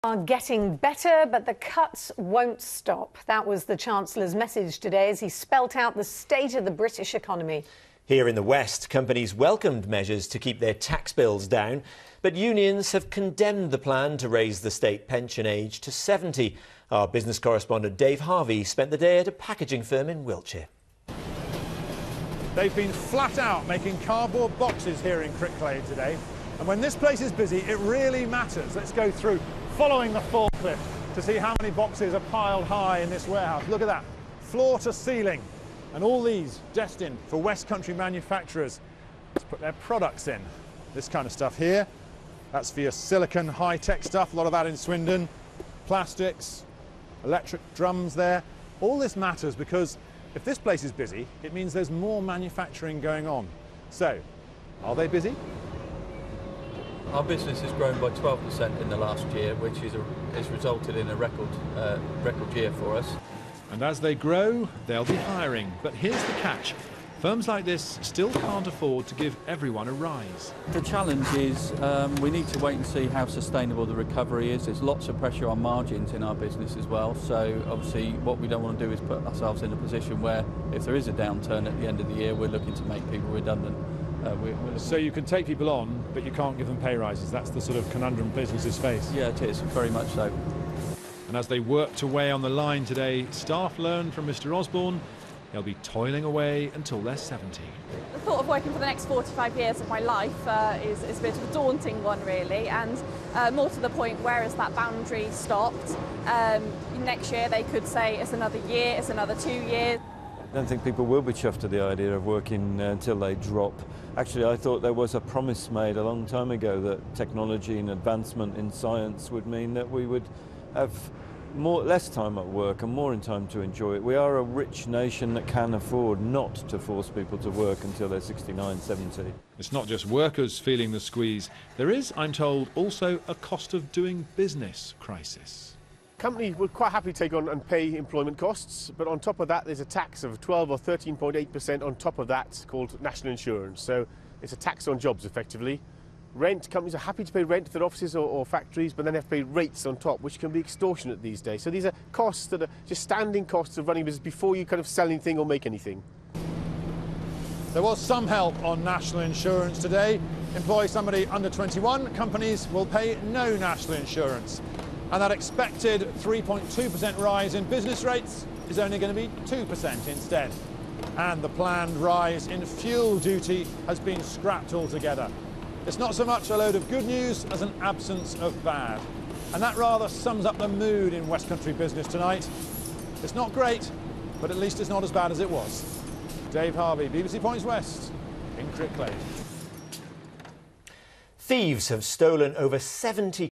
Are getting better, but the cuts won't stop. That was the Chancellor's message today as he spelt out the state of the British economy. Here in the West, companies welcomed measures to keep their tax bills down, but unions have condemned the plan to raise the state pension age to 70. Our business correspondent Dave Harvey spent the day at a packaging firm in Wiltshire. They've been flat out making cardboard boxes here in Cricklade today, and when this place is busy, it really matters. Let's go through, following the forklift, to see how many boxes are piled high in this warehouse. Look at that, floor to ceiling, and all these destined for West Country manufacturers to put their products in. This kind of stuff here, that's for your silicon high-tech stuff, a lot of that in Swindon, plastics, electric drums there. All this matters because if this place is busy, it means there's more manufacturing going on. So, are they busy? Our business has grown by 12% in the last year, which has resulted in a record year for us. And as they grow, they'll be hiring. But here's the catch. Firms like this still can't afford to give everyone a rise. The challenge is we need to wait and see how sustainable the recovery is. There's lots of pressure on margins in our business as well. So obviously what we don't want to do is put ourselves in a position where if there is a downturn at the end of the year, we're looking to make people redundant. So you can take people on, but you can't give them pay rises. That's the sort of conundrum businesses face. Yeah, it is, very much so. And as they worked away on the line today, staff learned from Mr. Osbourne they'll be toiling away until they're 70. The thought of working for the next 45 years of my life is a bit of a daunting one, really, and more to the point, where has that boundary stopped? Next year they could say it's another year, it's another 2 years. I don't think people will be chuffed at the idea of working until they drop. Actually, I thought there was a promise made a long time ago that technology and advancement in science would mean that we would have less time at work and more in time to enjoy it. We are a rich nation that can afford not to force people to work until they're 69, 70. It's not just workers feeling the squeeze. There is, I'm told, also a cost of doing business crisis. Companies were quite happy to take on and pay employment costs, but on top of that there's a tax of 12 or 13.8% on top of that called national insurance. So it's a tax on jobs effectively. Rent, companies are happy to pay rent for their offices or factories, but then they have to pay rates on top, which can be extortionate these days. So these are costs that are just standing costs of running business before you kind of sell anything or make anything. There was some help on national insurance today. Employ somebody under 21, companies will pay no national insurance. And that expected 3.2% rise in business rates is only going to be 2% instead. And the planned rise in fuel duty has been scrapped altogether. It's not so much a load of good news as an absence of bad. And that rather sums up the mood in West Country business tonight. It's not great, but at least it's not as bad as it was. Dave Harvey, BBC Points West in Cricklade. Thieves have stolen over 70